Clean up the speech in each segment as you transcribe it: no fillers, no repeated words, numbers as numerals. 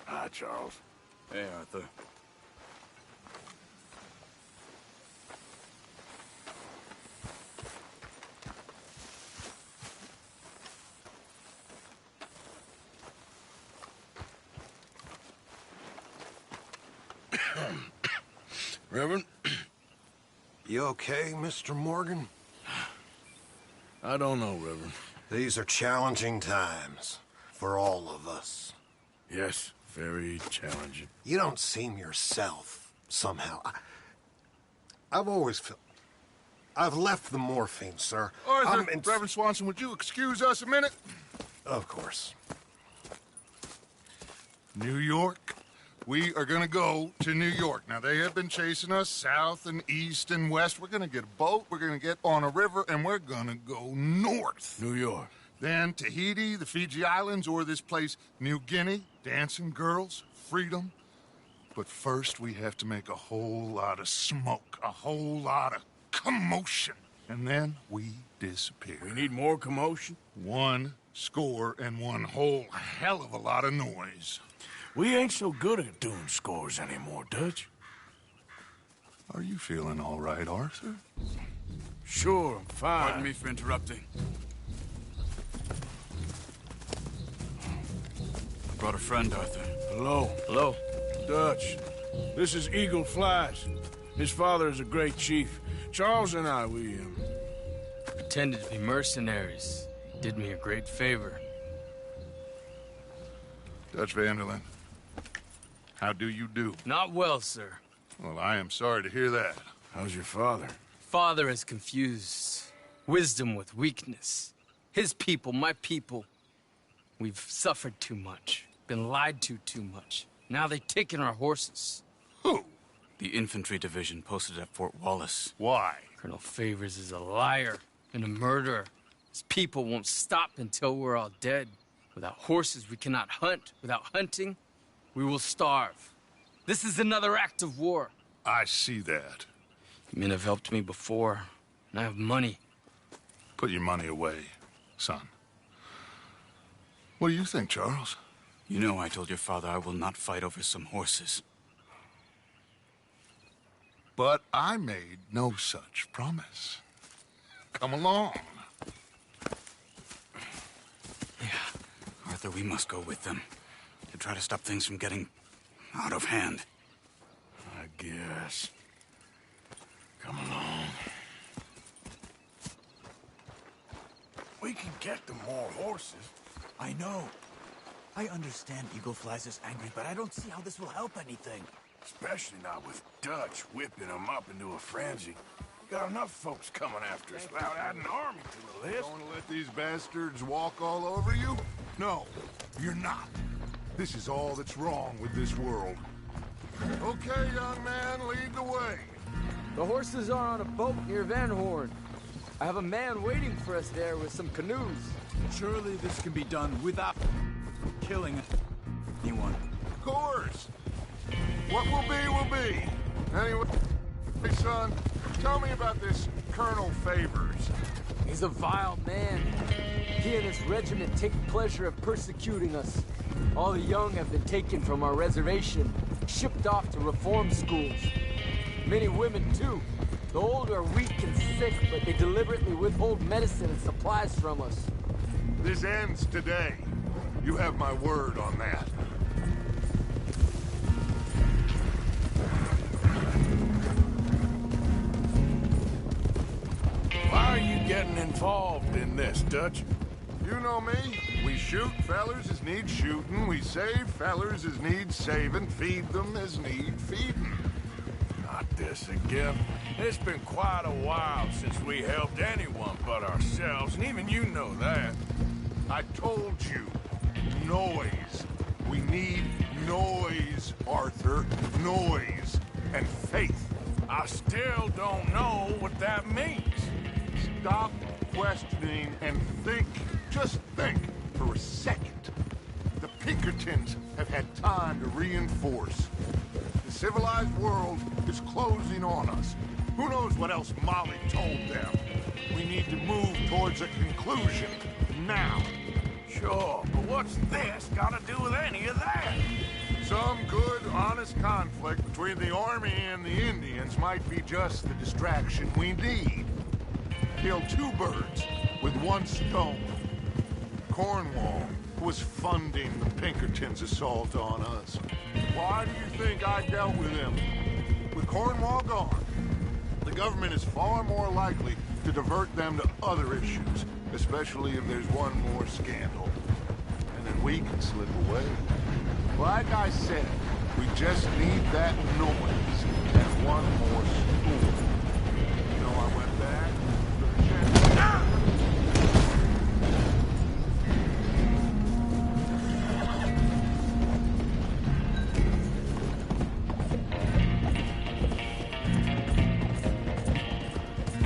Hi, Charles. Hey, Arthur. Reverend? You okay, Mr. Morgan? I don't know, Reverend. These are challenging times for all of us. Yes, very challenging. You don't seem yourself, somehow. I've always felt... I've left the morphine, sir. Arthur, Reverend Swanson, would you excuse us a minute? Of course. New York? We are gonna go to New York. Now, they have been chasing us south and east and west. We're gonna get a boat, we're gonna get on a river, and we're gonna go north. New York. Then Tahiti, the Fiji Islands, or this place, New Guinea, dancing girls, freedom. But first, we have to make a whole lot of smoke, a whole lot of commotion. And then we disappear. We need more commotion? 1 score and 1 whole hell of a lot of noise. We ain't so good at doing scores anymore, Dutch. Are you feeling all right, Arthur? Sure, I'm fine. Pardon me for interrupting. I brought a friend, Arthur. Hello. Hello. Dutch. This is Eagle Flies. His father is a great chief. Charles and I, we Pretended to be mercenaries. Did me a great favor. Dutch Vanderlyn, how do you do? Not well, sir. Well, I am sorry to hear that. How's your father? Father has confused wisdom with weakness. His people, my people. We've suffered too much. Been lied to too much. Now they've taken our horses. Who? The infantry division posted at Fort Wallace. Why? Colonel Favors is a liar and a murderer. His people won't stop until we're all dead. Without horses, we cannot hunt. Without hunting, we will starve. This is another act of war. I see that. Men have helped me before, and I have money. Put your money away, son. What do you think, Charles? You know I told your father I will not fight over some horses. But I made no such promise. Come along. Yeah, Arthur, we must go with them to try to stop things from getting out of hand. I guess. Come along. We can get them more horses. I know. I understand Eagle Flies is angry, but I don't see how this will help anything. Especially not with Dutch whipping them up into a frenzy. We got enough folks coming after us without adding an army to the list. Going to let these bastards walk all over you? No, you're not. This is all that's wrong with this world. Okay, young man, lead the way. The horses are on a boat near Van Horn. I have a man waiting for us there with some canoes. Surely this can be done without killing anyone. Of course. What will be. Anyway, hey, son, tell me about this Colonel Favors. He's a vile man. He and his regiment take pleasure of persecuting us. All the young have been taken from our reservation, shipped off to reform schools. Many women, too. The old are weak and sick, but they deliberately withhold medicine and supplies from us. This ends today. You have my word on that. Why are you getting involved in this, Dutch? You know me. We shoot fellers as need shooting. We save fellers as need saving. Feed them as need feeding. Not this again. It's been quite a while since we helped anyone but ourselves, and even you know that. I told you. Noise. We need noise, Arthur. Noise. And faith. I still don't know what that means. Stop questioning and think. Just think for a second. The Pinkertons have had time to reinforce. The civilized world is closing on us. Who knows what else Molly told them? We need to move towards a conclusion. Now. Sure, but what's this got to do with any of that? Some good, honest conflict between the army and the Indians might be just the distraction we need. Kill two birds with one stone. Cornwall was funding the Pinkertons' assault on us. Why do you think I dealt with him? With Cornwall gone, the government is far more likely to divert them to other issues, especially if there's one more scandal. And then we can slip away. Like I said, we just need that noise and one more school. You know, I went back to the chance.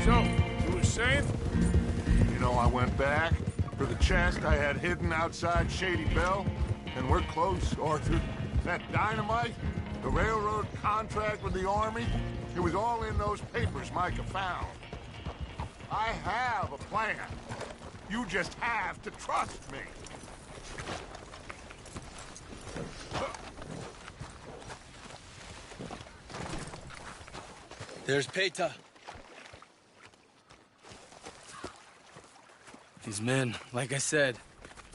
So, you were saying? You know, I went back for the chest I had hidden outside Shady Bell, and we're close, Arthur. That dynamite, the railroad contract with the Army, it was all in those papers Micah found. I have a plan. You just have to trust me. There's Peta. These men, like I said,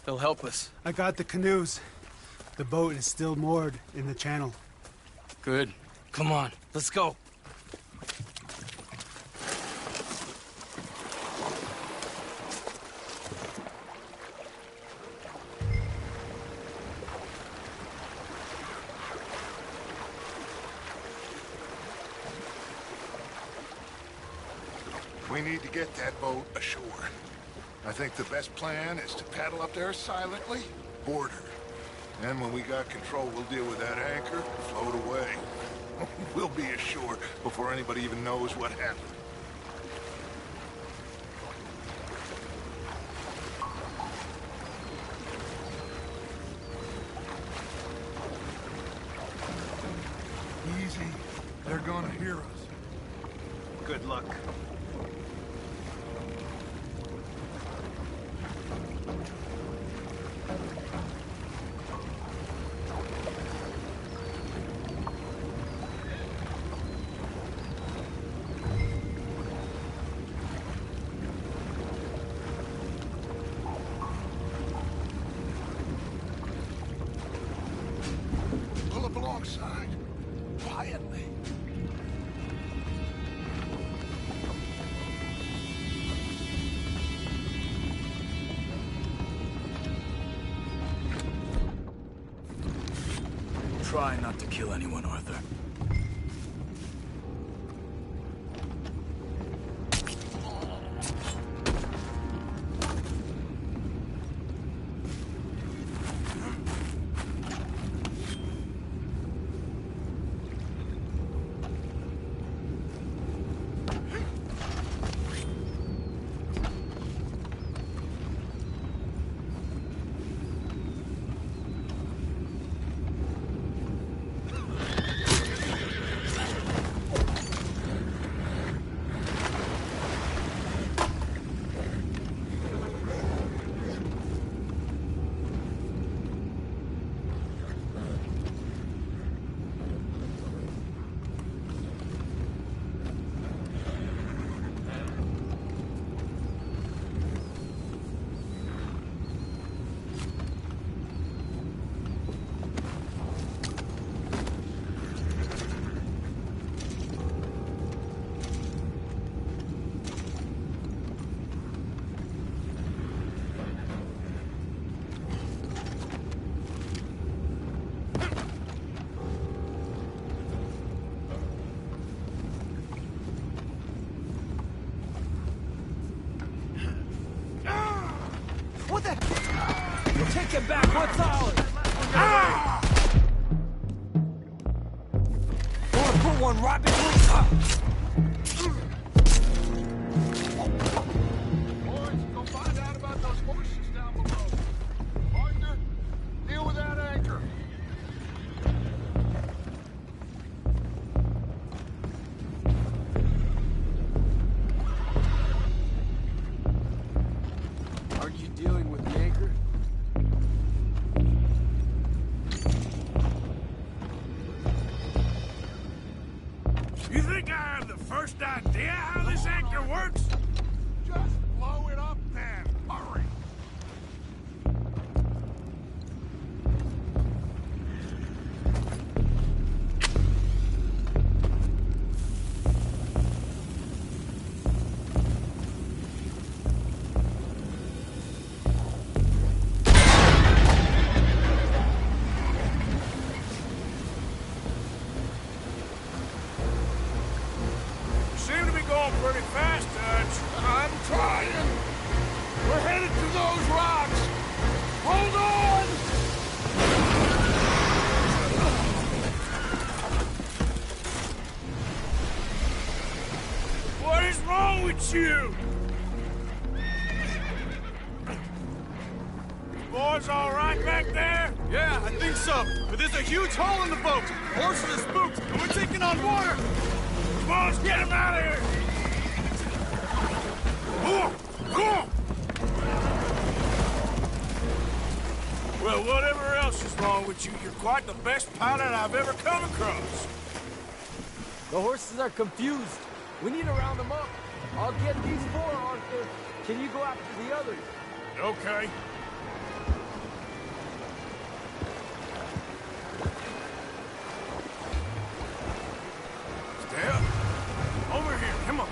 they'll help us. I got the canoes. The boat is still moored in the channel. Good. Come on, let's go. We need to get that boat ashore. I think the best plan is to paddle up there silently, board her. Then when we got control, we'll deal with that anchor and float away. We'll be ashore before anybody even knows what happened. good luck. Pull up alongside. Quietly. Try not to kill anyone, Arthur. What the? Take it back. What's ours? Wanna put one right between us? Boys, go find out about those horses down below. Partner, deal with that anchor. Aren't you dealing with the anchor? You think I have the first idea how this anchor works? Just blow it up then. Hurry. You seem to be going pretty fast, Dutch. I'm trying. We're headed to those rocks. Hold on! What is wrong with you? Boys all right back there? Yeah, I think so. But there's a huge hole in the boat. Horses are spooked, and we're taking on water. Come on, let's get him out of here! Well, whatever else is wrong with you, you're quite the best pilot I've ever come across. The horses are confused. We need to round them up. I'll get these four, Arthur. Can you go after the others? Okay. Stay up. Over here, come on.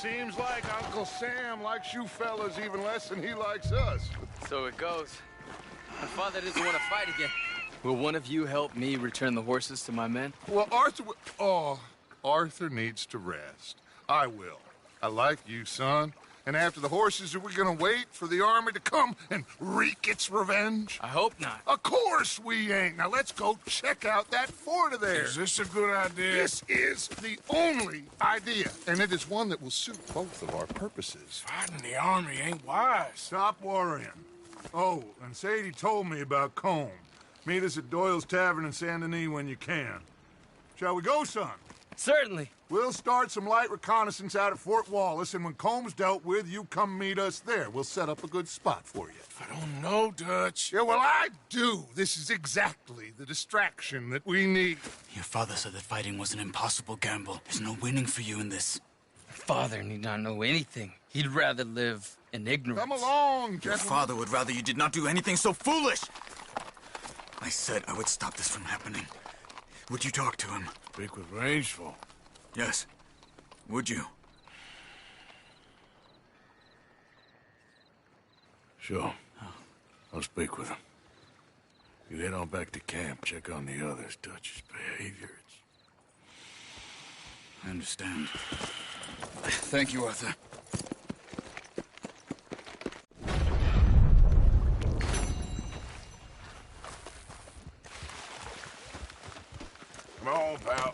Seems like Uncle Sam likes you fellas even less than he likes us. So it goes. My father doesn't want to fight again. Will one of you help me return the horses to my men? Well, Arthur needs to rest. I will. I like you, son. And after the horses, are we gonna wait for the army to come and wreak its revenge? I hope not. Of course we ain't. Now let's go check out that fort of theirs. Is this a good idea? This is the only idea, and it is one that will suit both of our purposes. Fighting the army ain't wise. Stop worrying. Oh, and Sadie told me about Combe. Meet us at Doyle's Tavern in Saint Denis when you can. Shall we go, son? Certainly. We'll start some light reconnaissance out at Fort Wallace, and when Combs dealt with, you come meet us there. We'll set up a good spot for you. I don't know, Dutch. Yeah, well, I do. This is exactly the distraction that we need. Your father said that fighting was an impossible gamble. There's no winning for you in this. My father need not know anything. He'd rather live in ignorance. Come along, Your gentlemen. father would rather you did not do anything so foolish. I said I would stop this from happening. Would you talk to him? Speak with Rangeful. Yes. Would you? Sure. I'll speak with him. You head on back to camp, check on the others. Dutch's behavior. I understand. Thank you, Arthur. Come on, pal.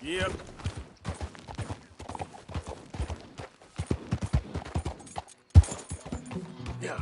Yep. Yeah.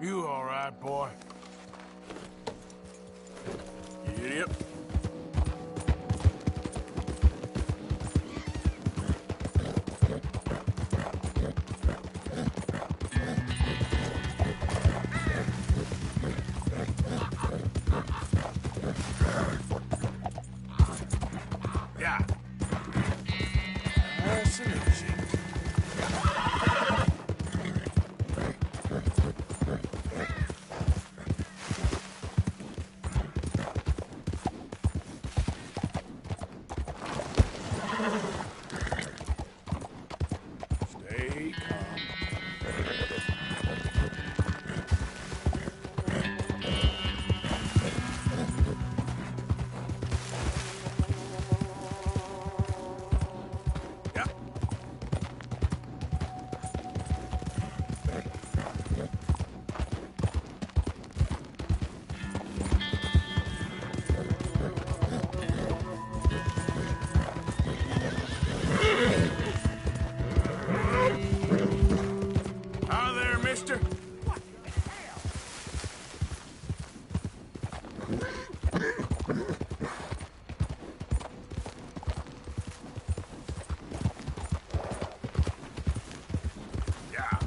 You all right, boy? Yep. Yeah. Nice and easy. Stay calm. Yeah. Hi there, mister. Yeah.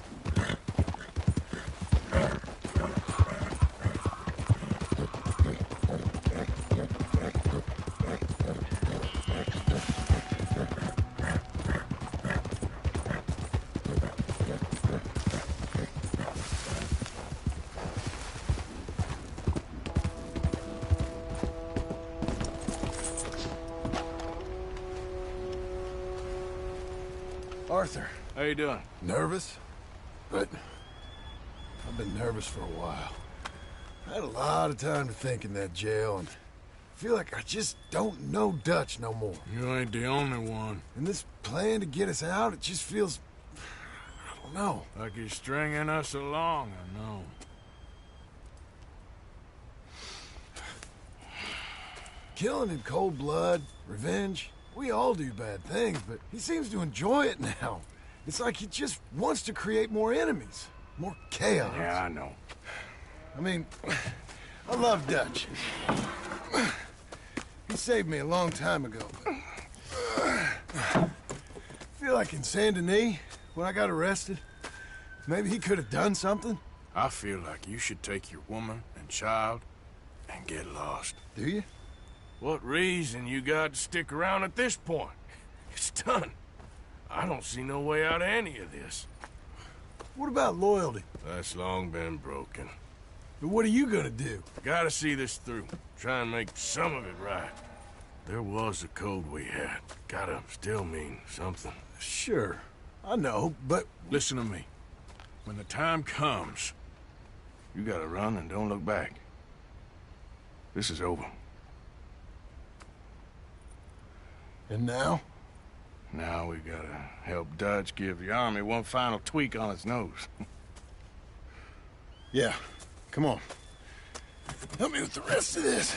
Arthur, How you doing? nervous? But I've been nervous for a while. I had a lot of time to think in that jail, and I feel like I just don't know Dutch no more. You ain't the only one. And this plan to get us out, it just feels... I don't know. Like you're stringing us along, I know. Killing in cold blood, revenge, we all do bad things, but he seems to enjoy it now. It's like he just wants to create more enemies, more chaos. Yeah, I know. I mean, I love Dutch. He saved me a long time ago, but... I feel like in Saint Denis, when I got arrested, maybe he could have done something. I feel like you should take your woman and child and get lost. Do you? What reason you got to stick around at this point? It's done. I don't see no way out of any of this. What about loyalty? That's long been broken. But what are you gonna do? Gotta see this through. Try and make some of it right. There was a code we had. Gotta still mean something. Sure, I know, but... Listen to me. When the time comes, you gotta run and don't look back. This is over. And now? Now we gotta help Dutch give the army one final tweak on its nose. Yeah, come on. Help me with the rest of this.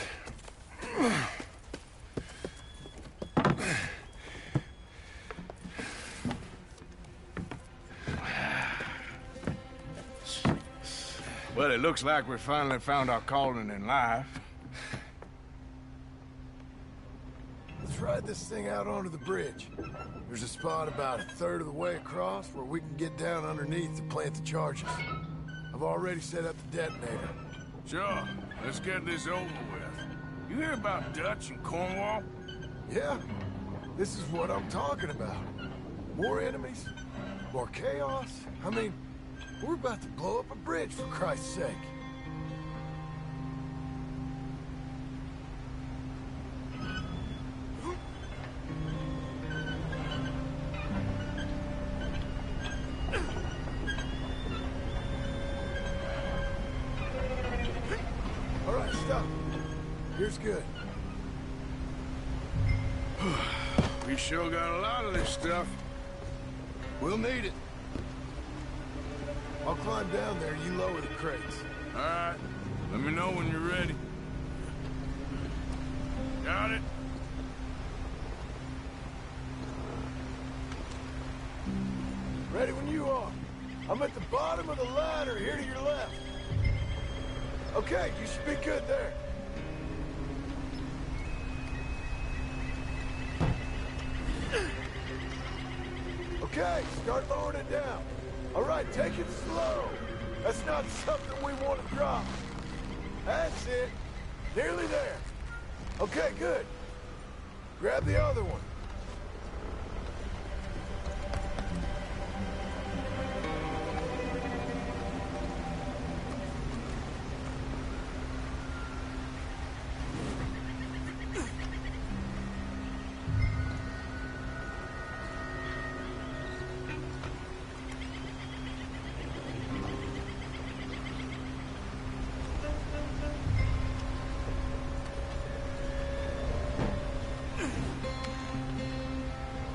Well, it looks like we finally found our calling in life. Let's ride this thing out onto the bridge. There's a spot about a third of the way across where we can get down underneath to plant the charges. I've already set up the detonator. Sure, let's get this over with. You hear about Dutch and Cornwall? Yeah, this is what I'm talking about. More enemies, more chaos. I mean, we're about to blow up a bridge, for Christ's sake. All right, stop. Here's good. We sure got a lot of this stuff. We'll need it. I'll climb down there, you lower the crates. All right, let me know when you're ready. Got it? Ready when you are. I'm at the bottom of the ladder, here to your left. Okay, you should be good there. Okay, start lowering it down. All right, take it slow. That's not something we want to drop. That's it. Nearly there. Okay, good. Grab the other one.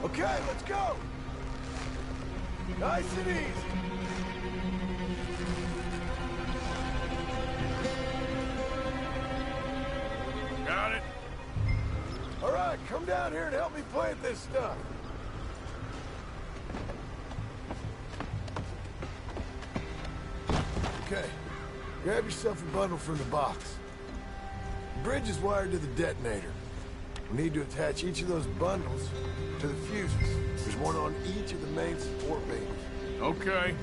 Okay, let's go! Nice and easy. Got it? All right, come down here and help me plant this stuff. Okay, grab yourself a bundle from the box. The bridge is wired to the detonator. We need to attach each of those bundles to the fuses. There's one on each of the main support beams. Okay.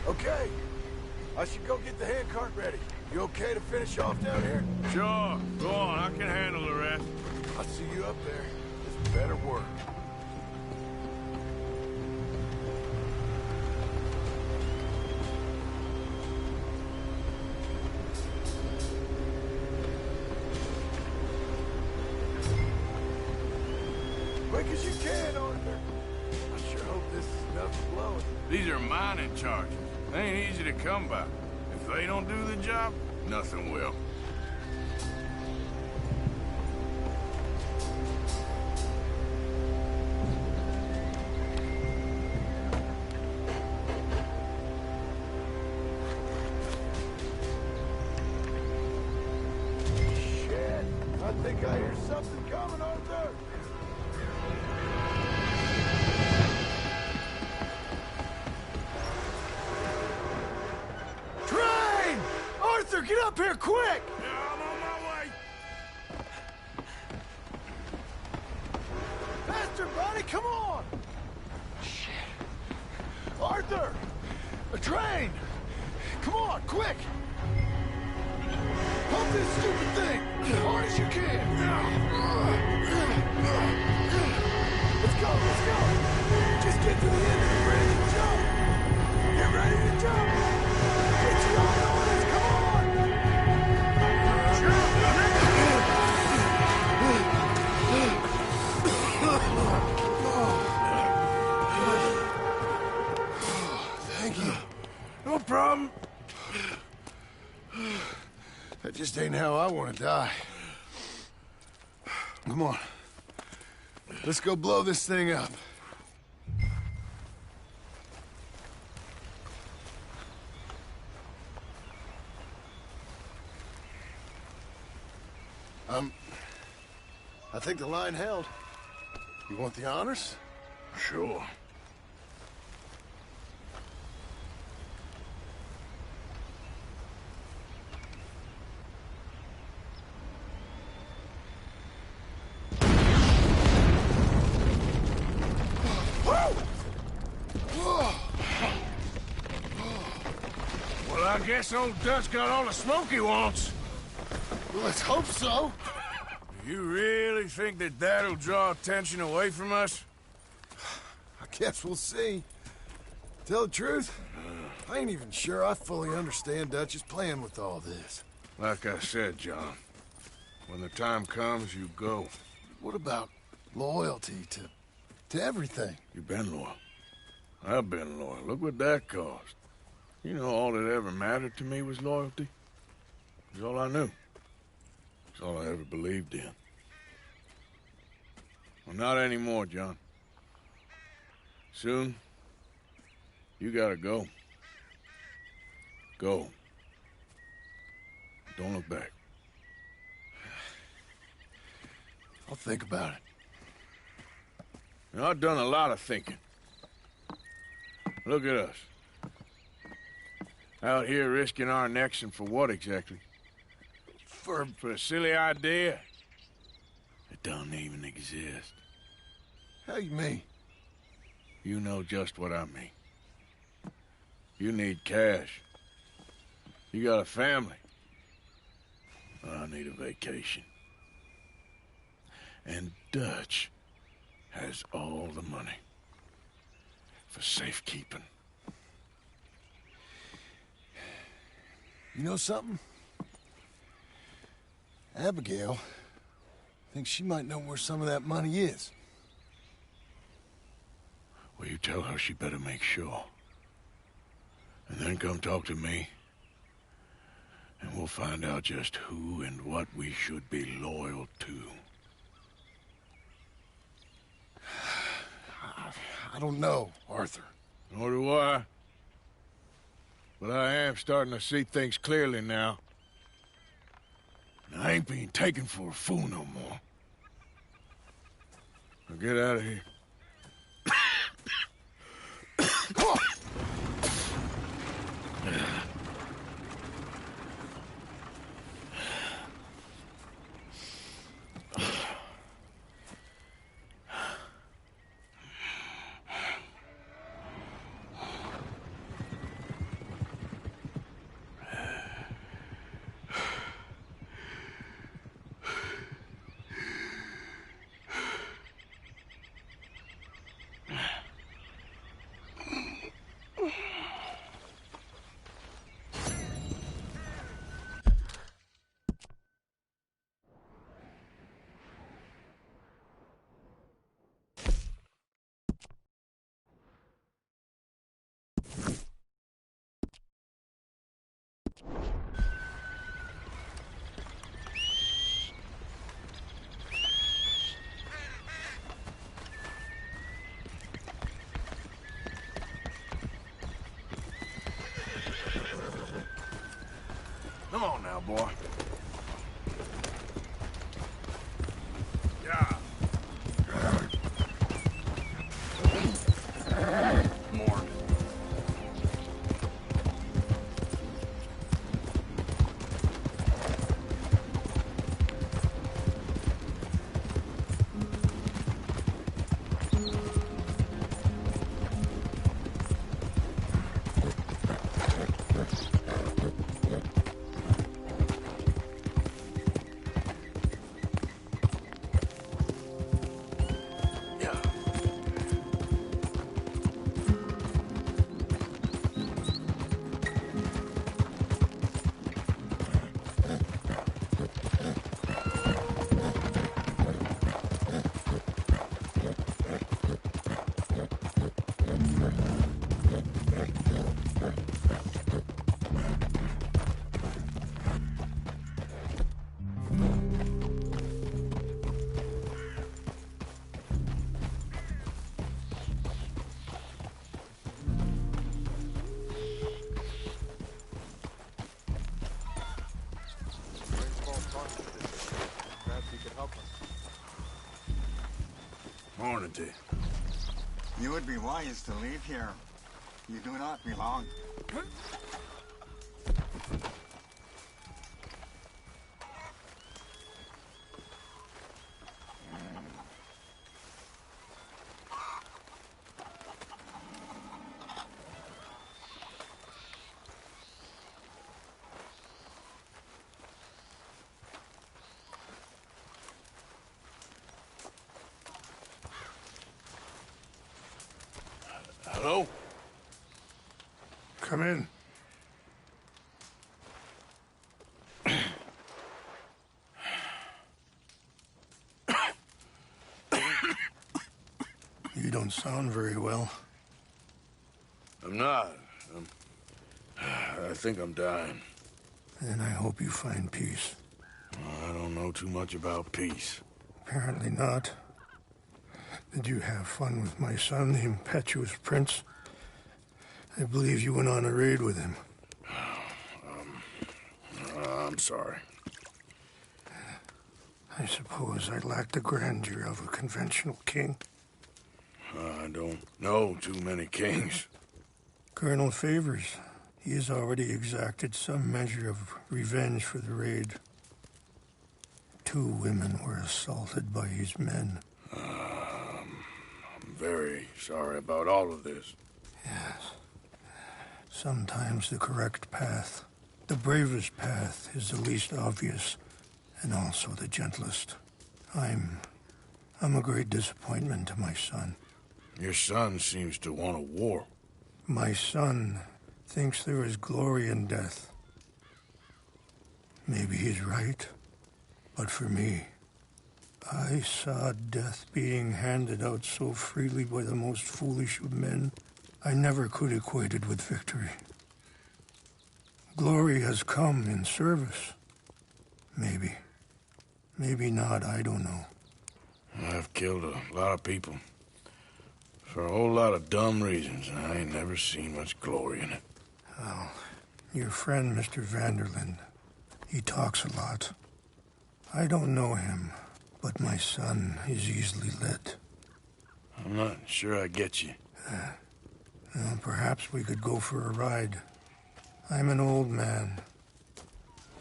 Okay, I should go get the handcart ready. You okay to finish off down here? Sure. Go on, I can handle the rest. I'll see you up there. This better work. Quick as you can, Arthur. I sure hope this is enough to blow it. These are mining charges. They ain't easy to come by. If they don't do the job, nothing will. Shit! I think I hear something coming, Arthur! Train! Arthur, get up here quick! Yeah, I'm on my way. Faster, buddy, come on! Shit. Arthur! A train! Come on, quick! Pump this stupid thing as hard as you can! Let's go, let's go! Just get to the end of the bridge and jump! Get ready to jump! Get your eye on us, come on! Thank you. No problem. That just ain't how I want to die. Come on. Let's go blow this thing up. I think the line held. You want the honors? Sure. Well, I guess old Dutch got all the smoke he wants. Well, let's hope so. You really think that that'll draw attention away from us? I guess we'll see. Tell the truth, I ain't even sure I fully understand Dutch's plan with all this. Like I said, John, when the time comes, you go. What about loyalty to To everything. You've been loyal. I've been loyal. Look what that cost. You know, all that ever mattered to me was loyalty. It was all I knew. It's all I ever believed in. Well, not anymore, John. Soon, you gotta go. Go. Don't look back. I'll think about it. You know, I've done a lot of thinking. Look at us. Out here risking our necks, and for what exactly? For a silly idea. It don't even exist. How you mean? You know just what I mean. You need cash. You got a family. I need a vacation. And Dutch has all the money for safekeeping. You know something? Abigail thinks she might know where some of that money is. Well, you tell her she better make sure. And then come talk to me. And we'll find out just who and what we should be loyal to. I don't know, Arthur. Nor do I. But I am starting to see things clearly now. And I ain't being taken for a fool no more. Now get out of here. Come on now, boy. Yeah. More. Morning to you. You would be wise to leave here. You do not belong. Hello? Come in. don't sound very well. I'm not. I think I'm dying. Then I hope you find peace. I don't know too much about peace. Apparently not. Did you have fun with my son, the impetuous prince? I believe you went on a raid with him. I'm sorry. I suppose I lack the grandeur of a conventional king. I don't know too many kings. Colonel Favors, he has already exacted some measure of revenge for the raid. 2 women were assaulted by his men. I'm very sorry about all of this. Yes. Sometimes the correct path, the bravest path, is the least obvious, and also the gentlest. I'm a great disappointment to my son. Your son seems to want a war. My son thinks there is glory in death. Maybe he's right, but for me, I saw death being handed out so freely by the most foolish of men, I never could equate it with victory. Glory has come in service. Maybe. Maybe not, I don't know. I've killed a lot of people. For a whole lot of dumb reasons, and I ain't never seen much glory in it. Well, your friend, Mr. Vanderlyn, he talks a lot. I don't know him, but my son is easily led. I'm not sure I get you. Well, perhaps we could go for a ride. I'm an old man.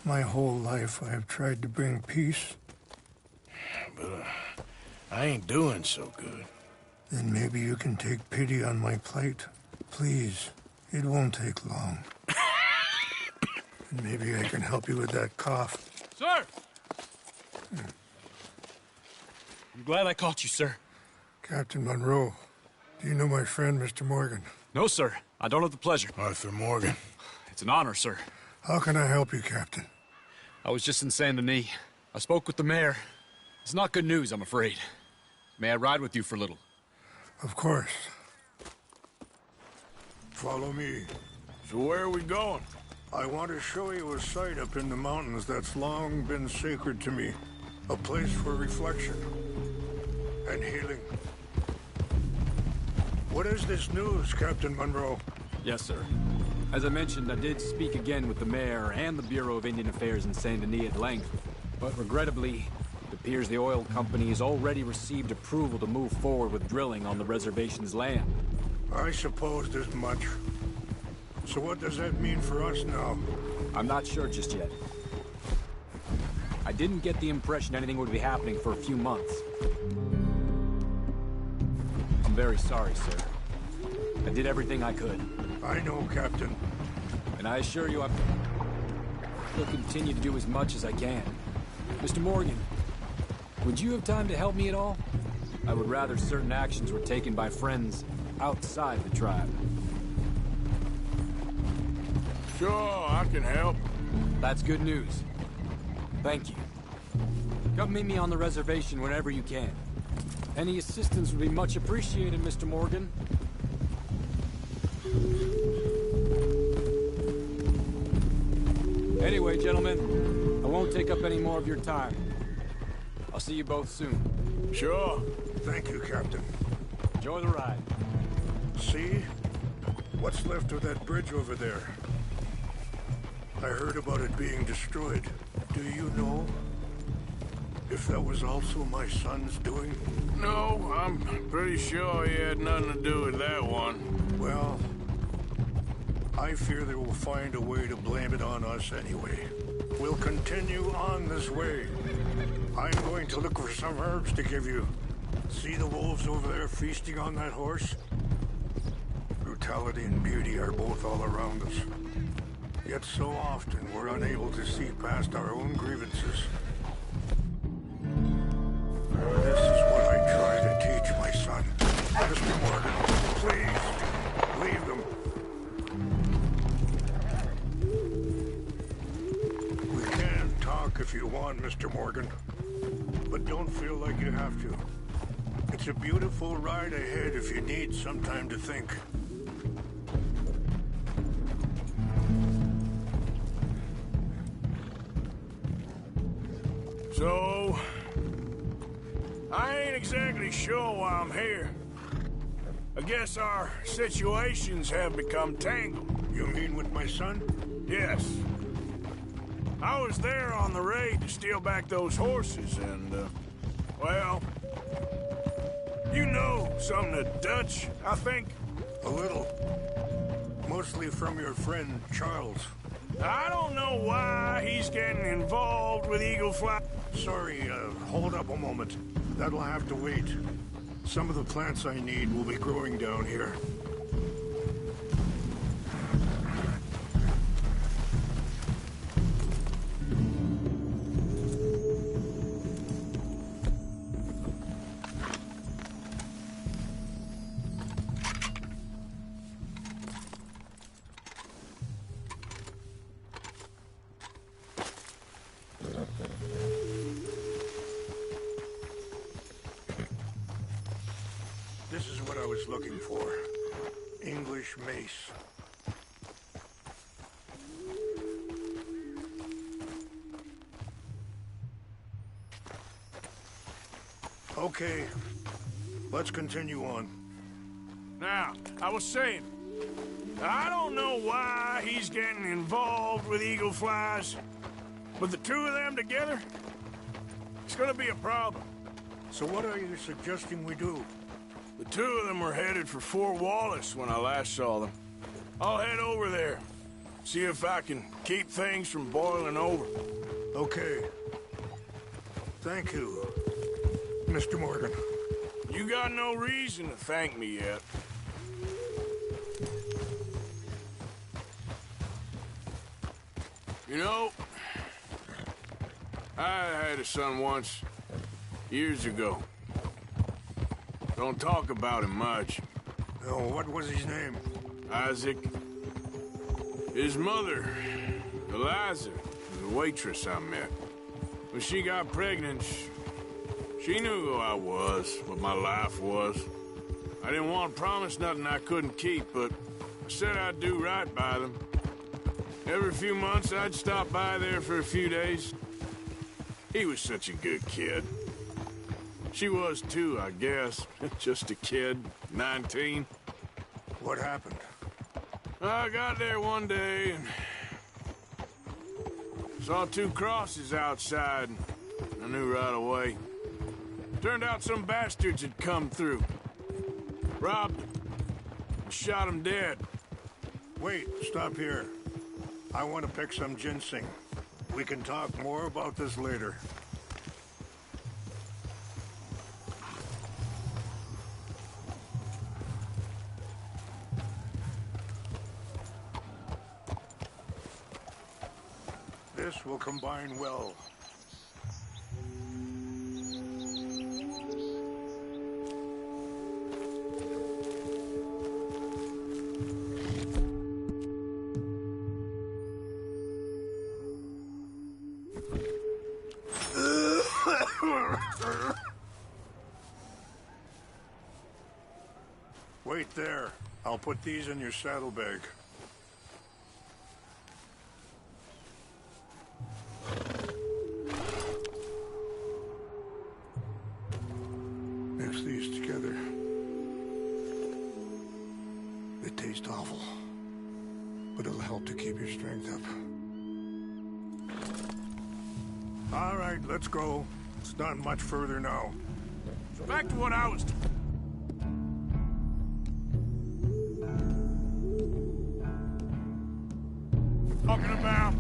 My whole life I have tried to bring peace. But I ain't doing so good. Then maybe you can take pity on my plight. Please, it won't take long. And maybe I can help you with that cough. Sir! I'm glad I caught you, sir. Captain Monroe, do you know my friend, Mr. Morgan? No, sir. I don't have the pleasure. Arthur Morgan. It's an honor, sir. How can I help you, Captain? I was just in Saint Denis. I spoke with the mayor. It's not good news, I'm afraid. May I ride with you for a little? Of course. Follow me. So where are we going? I want to show you a site up in the mountains that's long been sacred to me. A place for reflection and healing. What is this news, Captain Monroe? Yes, sir. As I mentioned, I did speak again with the mayor and the Bureau of Indian Affairs in Saint Denis at length. But regrettably, it appears the oil company has already received approval to move forward with drilling on the reservation's land. I supposed as much. So what does that mean for us now? I'm not sure just yet. I didn't get the impression anything would be happening for a few months. I'm very sorry, sir. I did everything I could. I know, Captain. And I assure you I will continue to do as much as I can. Mr. Morgan, would you have time to help me at all? I would rather certain actions were taken by friends outside the tribe. Sure, I can help. That's good news. Thank you. Come meet me on the reservation whenever you can. Any assistance would be much appreciated, Mr. Morgan. Anyway, gentlemen, I won't take up any more of your time. I'll see you both soon. Sure. Thank you, Captain. Enjoy the ride. See? What's left of that bridge over there? I heard about it being destroyed. Do you know if that was also my son's doing? No, I'm pretty sure he had nothing to do with that one. Well, I fear they will find a way to blame it on us anyway. We'll continue on this way. I'm going to look for some herbs to give you. See the wolves over there feasting on that horse? Brutality and beauty are both all around us. Yet so often we're unable to see past our own grievances. This is what I try to teach my son. Mr. Morgan, please, leave them. We can talk if you want, Mr. Morgan. But don't feel like you have to. It's a beautiful ride ahead if you need some time to think. So, I ain't exactly sure why I'm here. I guess our situations have become tangled. You mean with my son? Yes. I was there on the raid to steal back those horses and, well... You know something of Dutch, I think? A little. Mostly from your friend, Charles. I don't know why he's getting involved with Eagle Fly. Sorry, hold up a moment. That'll have to wait. Some of the plants I need will be growing down here. This is what I was looking for. English mace. Okay, let's continue on. Now, I was saying, I don't know why he's getting involved with Eagle Flies, but the two of them together, it's gonna be a problem. So what are you suggesting we do? The two of them were headed for Fort Wallace when I last saw them. I'll head over there, see if I can keep things from boiling over. Okay. Thank you, Mr. Morgan. You got no reason to thank me yet. You know, I had a son once, years ago. Don't talk about him much. Oh, what was his name? Isaac. His mother, Eliza, was a waitress I met. When she got pregnant, she knew who I was, what my life was. I didn't want to promise nothing I couldn't keep, but I said I'd do right by them. Every few months, I'd stop by there for a few days. He was such a good kid. She was too, I guess. Just a kid, 19. What happened? I got there one day and saw two crosses outside, and I knew right away. Turned out some bastards had come through. Robbed them. And shot them dead. Wait, stop here. I want to pick some ginseng. We can talk more about this later. This will combine well. Wait there. I'll put these in your saddlebag. Mix these together. They taste awful, but it'll help to keep your strength up. All right, let's go. It's not much further now. So back to what I was talking about.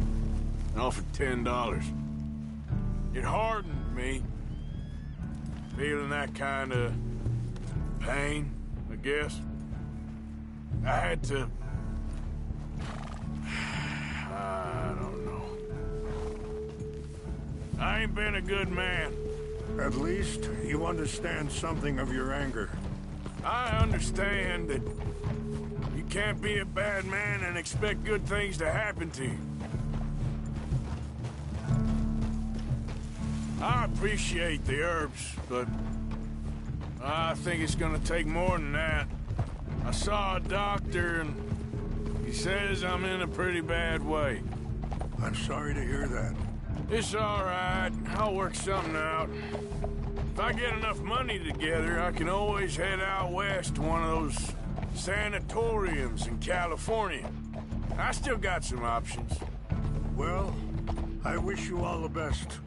I offered $10. It hardened me. Feeling that kind of pain, I guess. I had to... I don't know. I ain't been a good man. At least you understand something of your anger. I understand that you can't be a bad man and expect good things to happen to you. I appreciate the herbs, but I think it's gonna take more than that. I saw a doctor and he says I'm in a pretty bad way. I'm sorry to hear that. It's all right. I'll work something out. If I get enough money together, I can always head out west to one of those sanatoriums in California. I still got some options. Well, I wish you all the best.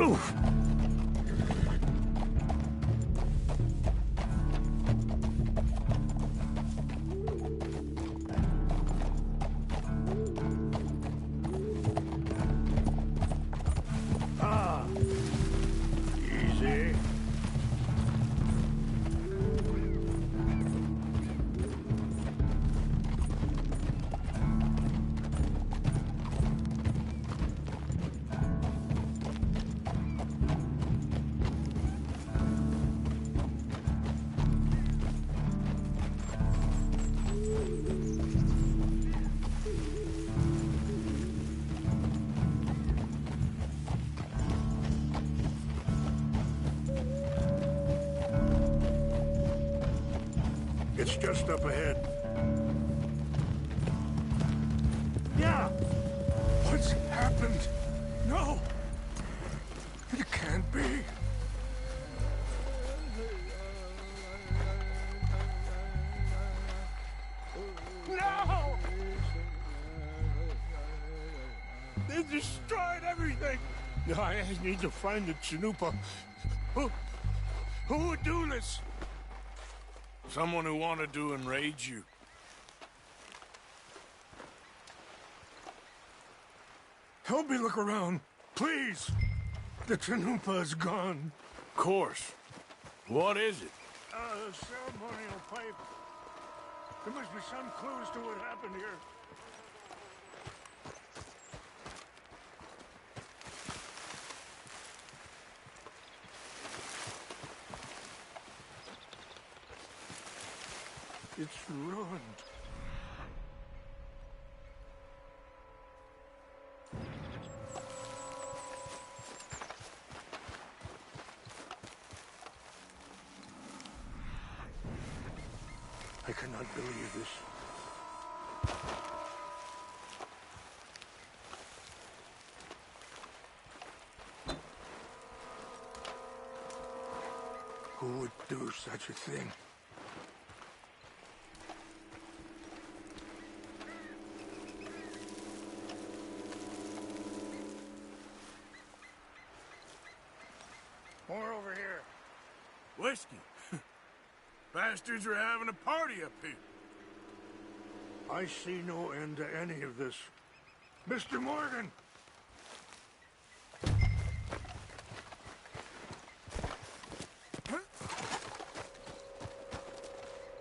Oof! Easy. It's just up ahead. Yeah! What's happened? No! It can't be. No! They destroyed everything! I need to find the Chanupa. Who would do this? Someone who wanted to enrage you. Help me look around, please. The Chanupa is gone. Of course. What is it? A ceremonial pipe. There must be some clues to what happened here. It's ruined. I cannot believe this. Who would do such a thing? More over here. Whiskey. Bastards are having a party up here. I see no end to any of this. Mr. Morgan!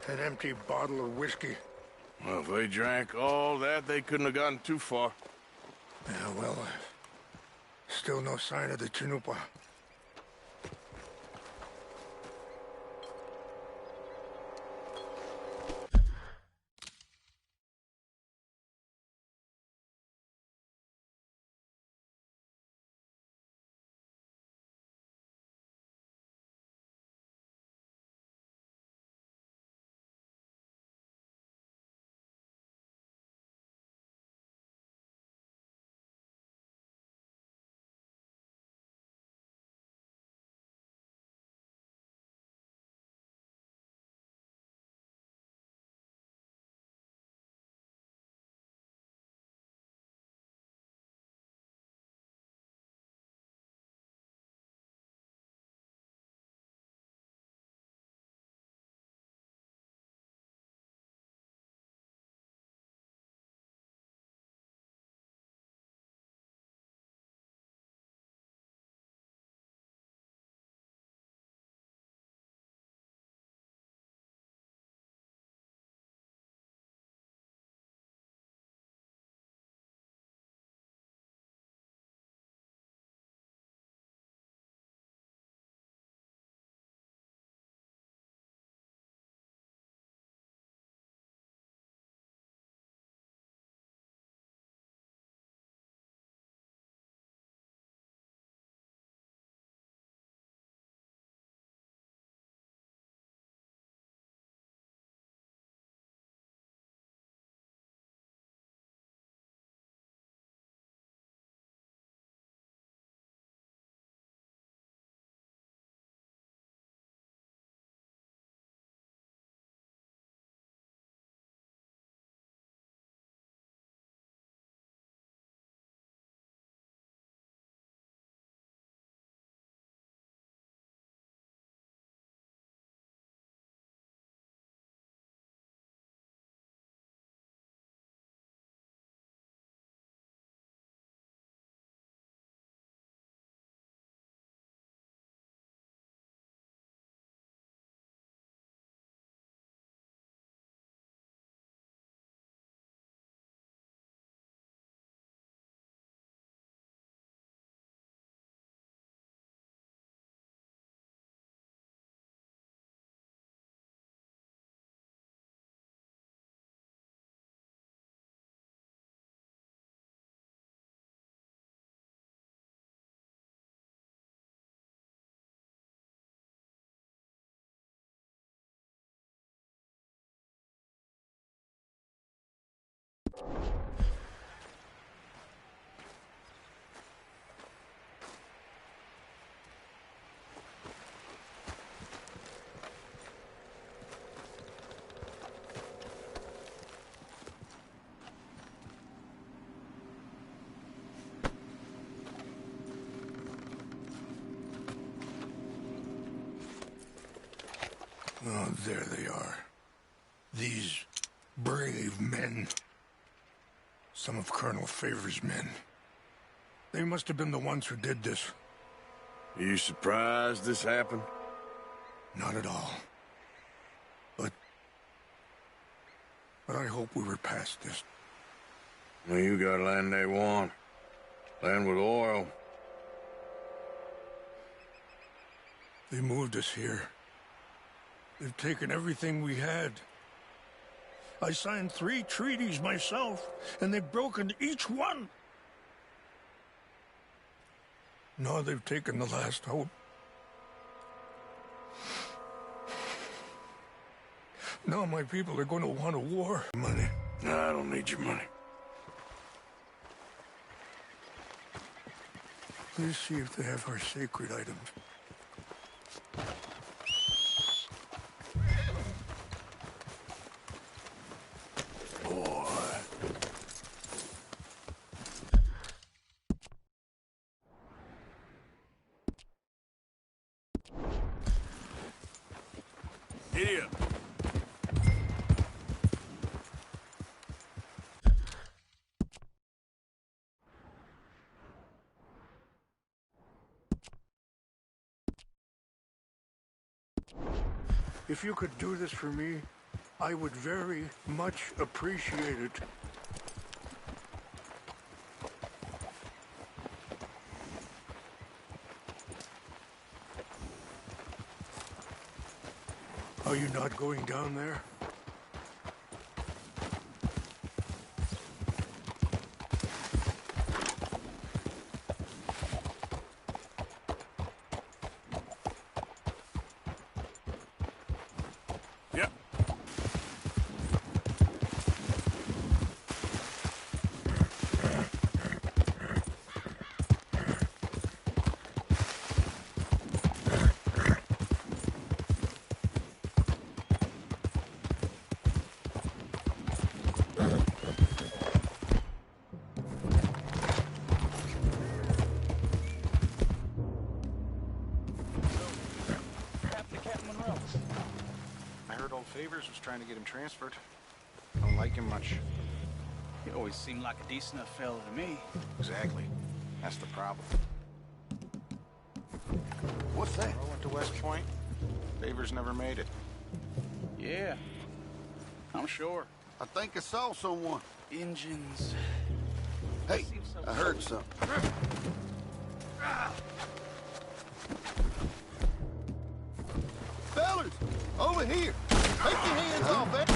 That empty bottle of whiskey. Well, if they drank all that, they couldn't have gotten too far. Yeah, well, still no sign of the Chanupa. There they are. These brave men. Some of Colonel Favor's men. They must have been the ones who did this. Are you surprised this happened? Not at all. But I hope we were past this. Well, you got land they want. Land with oil. They moved us here. They've taken everything we had. I signed 3 treaties myself, and they've broken each one. Now they've taken the last hope. Now my people are going to want a war. Money. No, I don't need your money. Please see if they have our sacred items. Giddy up. If you could do this for me, I would very much appreciate it. Are you not going down there? Yep. Favors was trying to get him transferred. Don't like him much. He always seemed like a decent enough fella to me. Exactly. That's the problem. What's that? Earl went to West Point. Favors never made it. Yeah, I'm sure. I think I saw someone. Engines. Hey, I heard something. Fellas, over here. Take your hands off that.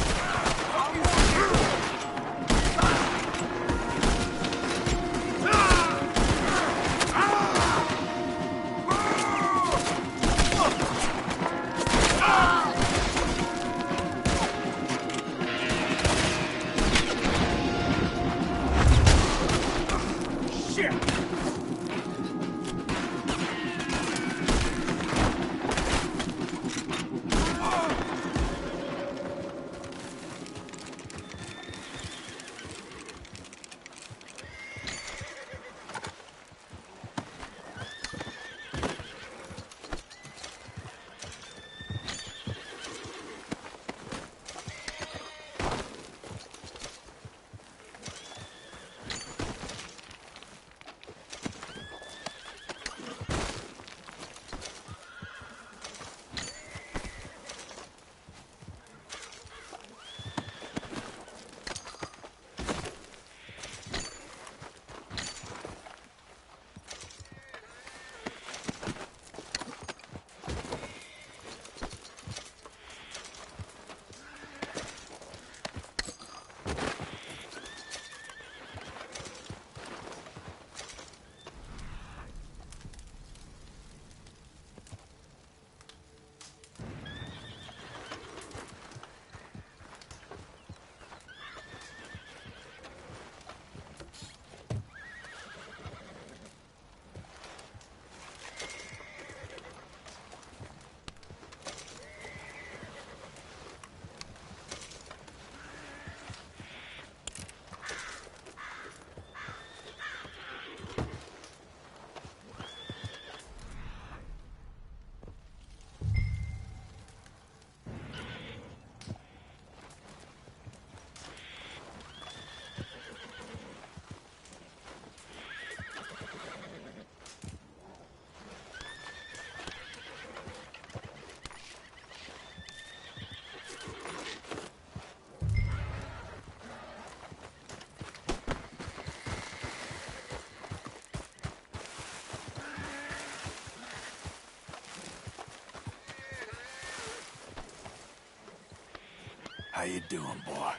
How you doing, boy?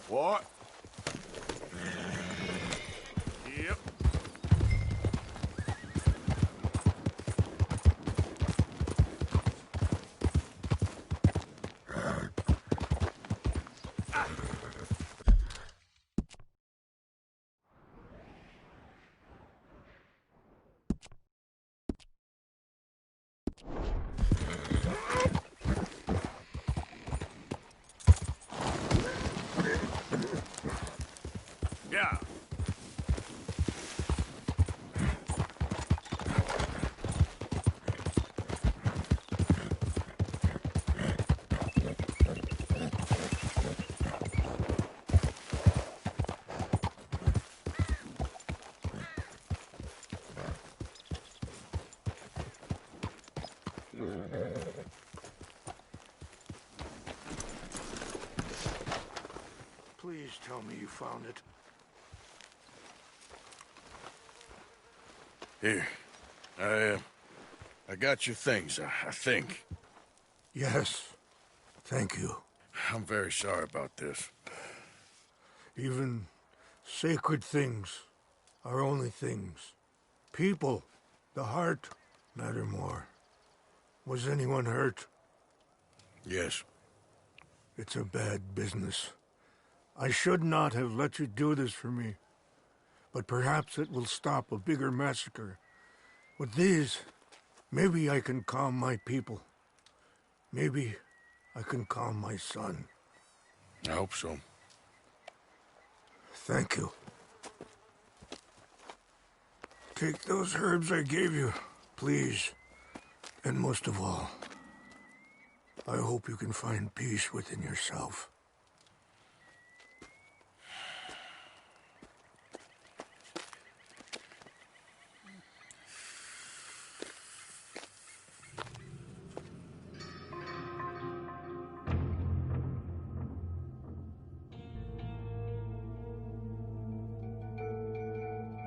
What? Yep. Yeah. Please tell me you found it. Here. I got your things, I think. Yes. Thank you. I'm very sorry about this. Even sacred things are only things. People, the heart, matter more. Was anyone hurt? Yes. It's a bad business. I should not have let you do this for me. But perhaps it will stop a bigger massacre. With these, maybe I can calm my people. Maybe I can calm my son. I hope so. Thank you. Take those herbs I gave you, please. And most of all, I hope you can find peace within yourself.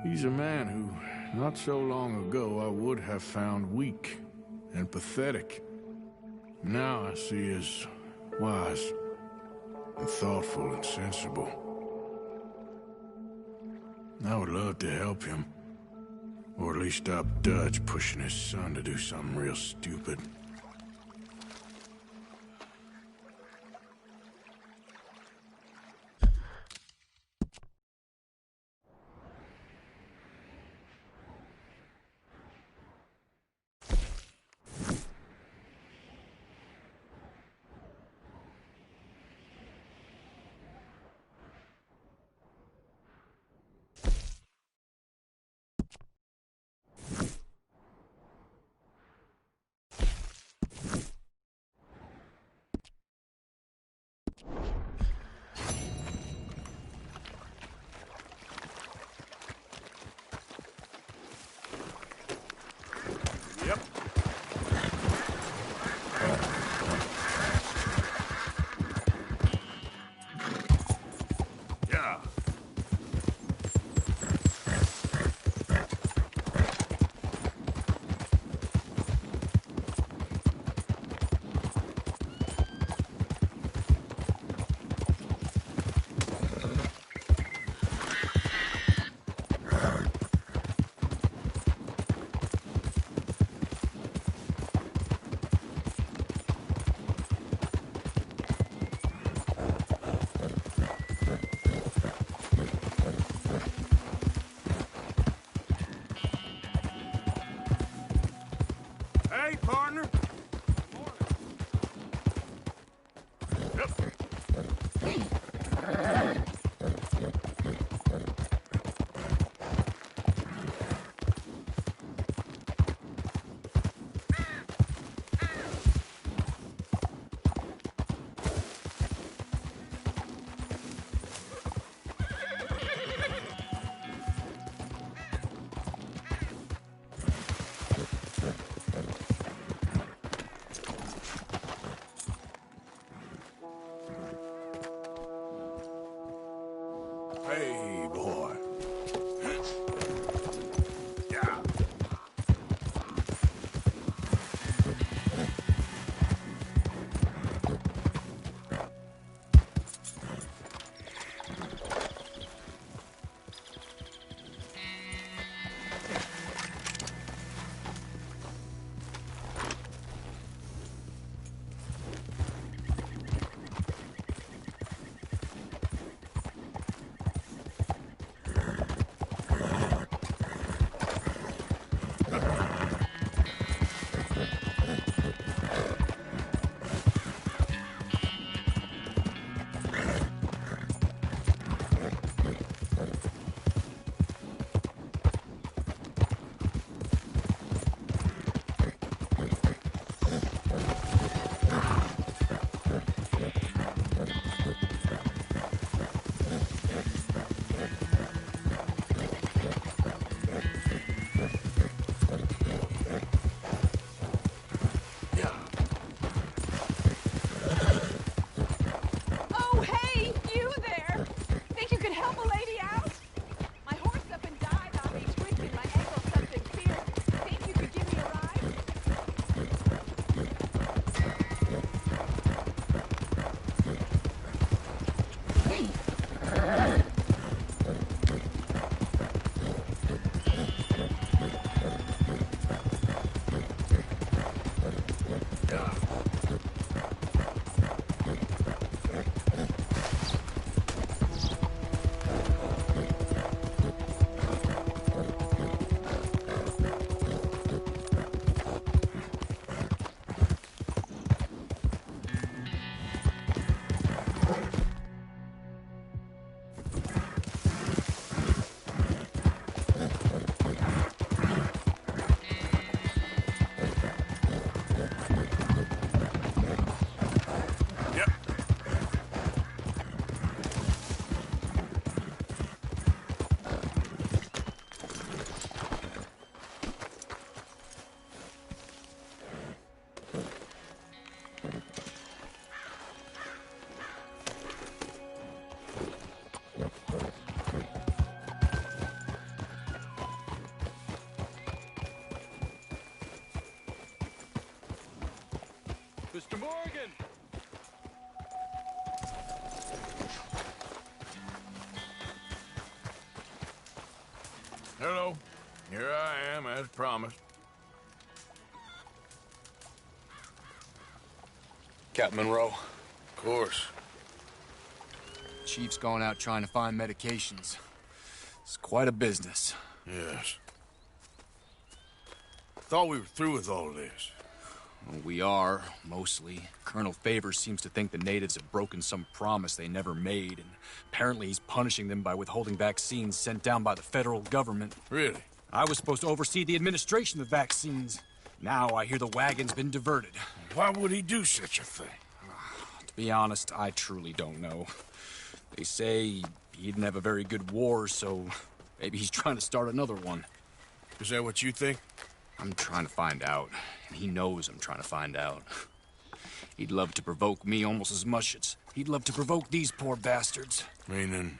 He's a man who, not so long ago, I would have found weak and pathetic. Now I see as wise and thoughtful and sensible. I would love to help him, or at least stop Dutch pushing his son to do something real stupid. Yep. Yeah. Hey, partner. Mr. Morgan! Hello. Here I am, as promised. Captain Monroe. Of course. Chief's gone out trying to find medications. It's quite a business. Yes. Thought we were through with all this. Well, we are, mostly. Colonel Favors seems to think the natives have broken some promise they never made, and apparently he's punishing them by withholding vaccines sent down by the federal government. Really? I was supposed to oversee the administration of vaccines. Now I hear the wagon's been diverted. Why would he do such a thing? To be honest, I truly don't know. They say he didn't have a very good war, so maybe he's trying to start another one. Is that what you think? I'm trying to find out, and he knows I'm trying to find out. He'd love to provoke me almost as much as he'd love to provoke these poor bastards. Meaning?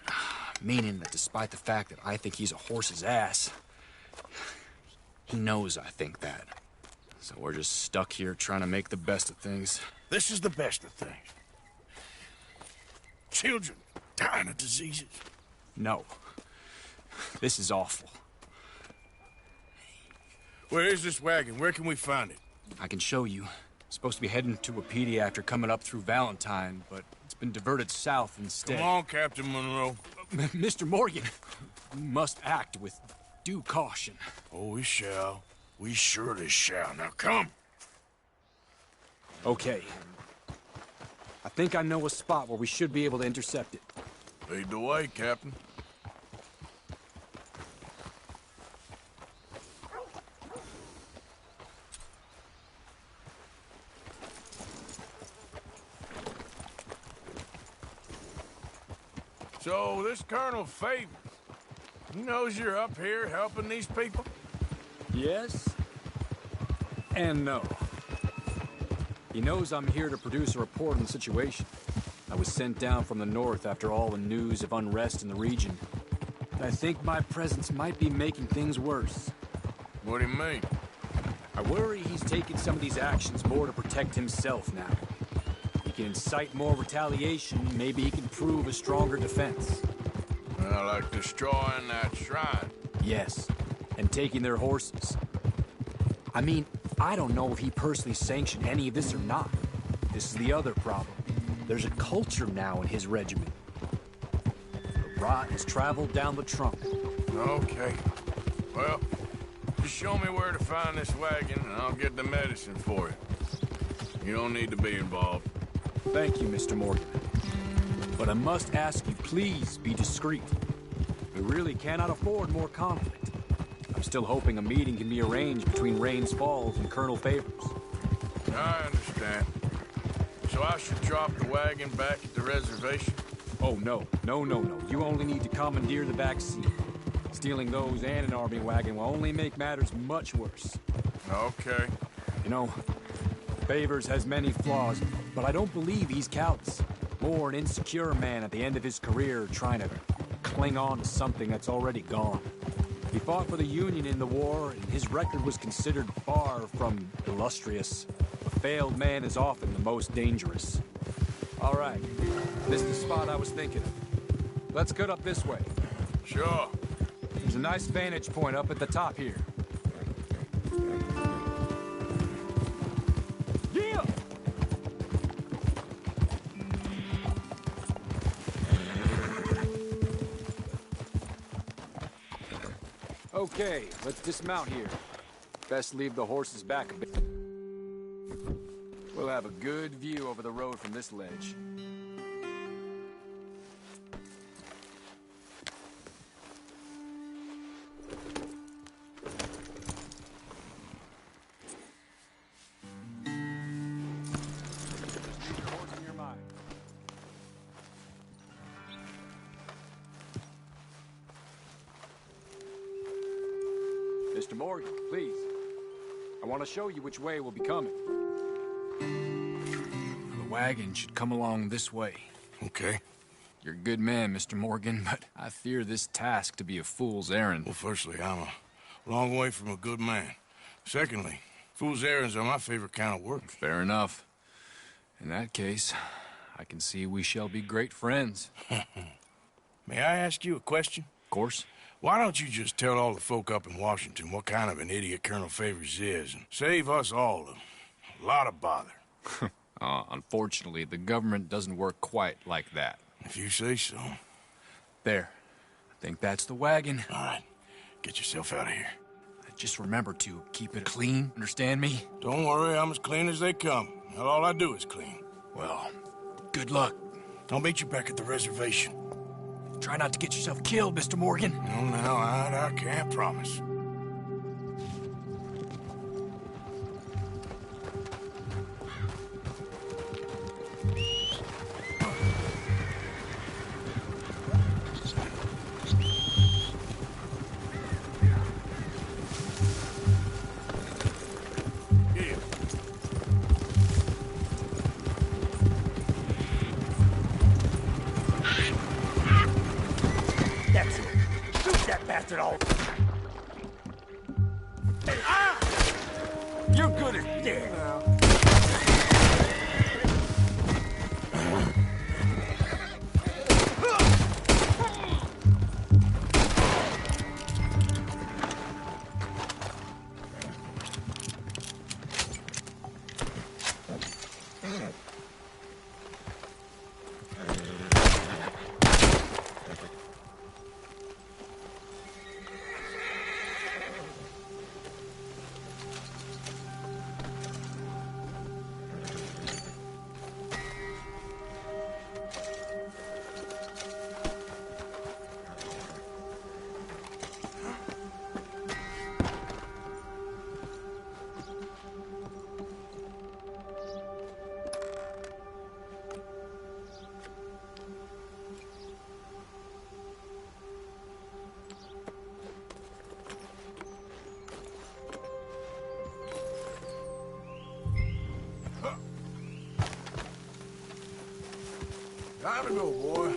Meaning that despite the fact that I think he's a horse's ass, he knows I think that. So we're just stuck here trying to make the best of things. This is the best of things. Children dying of diseases. No. This is awful. Where is this wagon? Where can we find it? I can show you. It's supposed to be heading to Wapiti after coming up through Valentine, but it's been diverted south instead. Come on, Captain Monroe. Mr. Morgan, we must act with due caution. Oh, we shall. We surely shall. Now come. Okay. I think I know a spot where we should be able to intercept it. Lead the way, Captain. So, this Colonel Favors, he knows you're up here helping these people? Yes. And no. He knows I'm here to produce a report on the situation. I was sent down from the north after all the news of unrest in the region. I think my presence might be making things worse. What do you mean? I worry he's taking some of these actions more to protect himself now. He can incite more retaliation, maybe he can prove a stronger defense. Well, like destroying that shrine. Yes, and taking their horses. I mean, I don't know if he personally sanctioned any of this or not. This is the other problem. There's a culture now in his regiment. The rot has traveled down the trunk. Okay. Well, just show me where to find this wagon, and I'll get the medicine for you. You don't need to be involved. Thank you, Mr. Morgan. But I must ask you, please be discreet. We really cannot afford more conflict. I'm still hoping a meeting can be arranged between Rains Falls and Colonel Favors. I understand. So I should drop the wagon back at the reservation? Oh, no. No. You only need to commandeer the vaccine. Stealing those and an army wagon will only make matters much worse. Okay. You know, Favors has many flaws, but I don't believe he's callous. More an insecure man at the end of his career trying to cling on to something that's already gone. He fought for the Union in the war, and his record was considered far from illustrious. A failed man is often the most dangerous. All right, this is the spot I was thinking of. Let's cut up this way. Sure. There's a nice vantage point up at the top here. Yeah! Okay, let's dismount here. Best leave the horses back a bit. We'll have a good view over the road from this ledge. Mr. Morgan, please. I want to show you which way we'll be coming. The wagon should come along this way. Okay. You're a good man, Mr. Morgan, but I fear this task to be a fool's errand. Well, firstly, I'm a long way from a good man. Secondly, fool's errands are my favorite kind of work. Fair enough. In that case, I can see we shall be great friends. May I ask you a question? Of course. Why don't you just tell all the folk up in Washington what kind of an idiot Colonel Favors is, and save us all a lot of bother? Unfortunately, the government doesn't work quite like that. If you say so. There. I think that's the wagon. All right. Get yourself out of here. Just remember to keep it clean, understand me? Don't worry, I'm as clean as they come. Not all I do is clean. Well, good luck. I'll meet you back at the reservation. Try not to get yourself killed, Mr. Morgan. No, I can't promise. That's it. Shoot that bastard all. Ah! You're good as dead. Time to go, boy.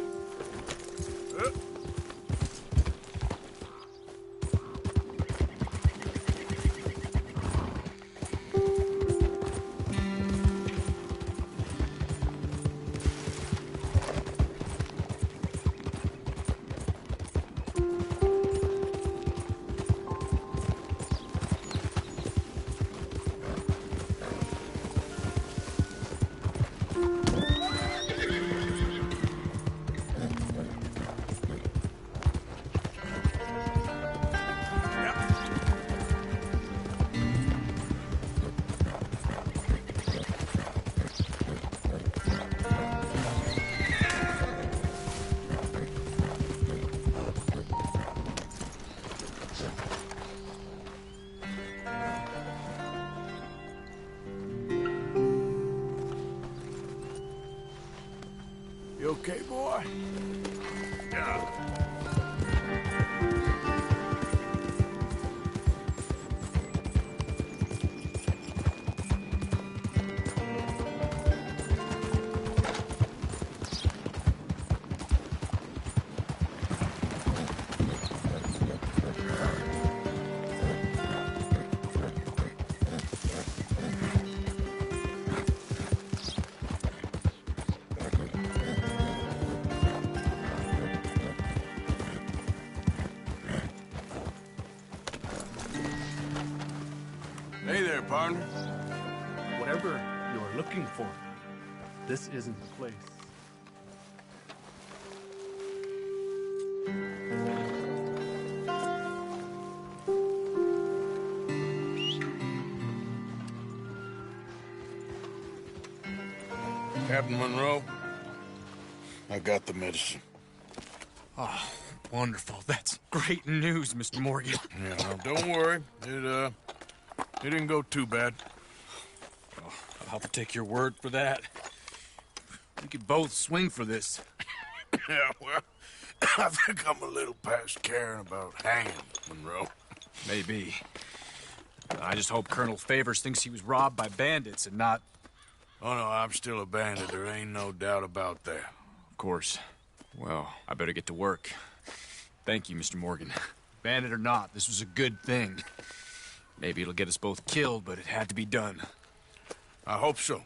You okay, boy? Yeah. Hey there, partner. Whatever you're looking for, this isn't the place. Captain Monroe, I got the medicine. Oh, wonderful. That's great news, Mr. Morgan. Yeah, now, don't worry. It didn't go too bad. Oh, I'll have to take your word for that. We could both swing for this. Yeah, well, I think I'm a little past caring about hanging, Monroe. Maybe. I just hope Colonel Favors thinks he was robbed by bandits and not... Oh, no, I'm still a bandit. There ain't no doubt about that. Of course. Well, I better get to work. Thank you, Mr. Morgan. Bandit or not, this was a good thing. Maybe it'll get us both killed, but it had to be done. I hope so.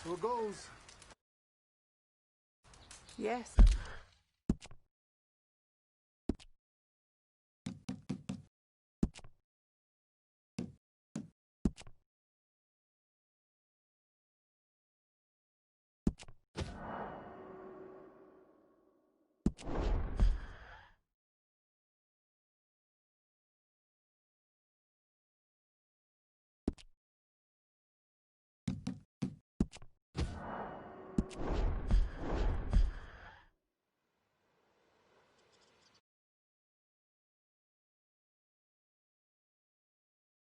So it goes. Yes.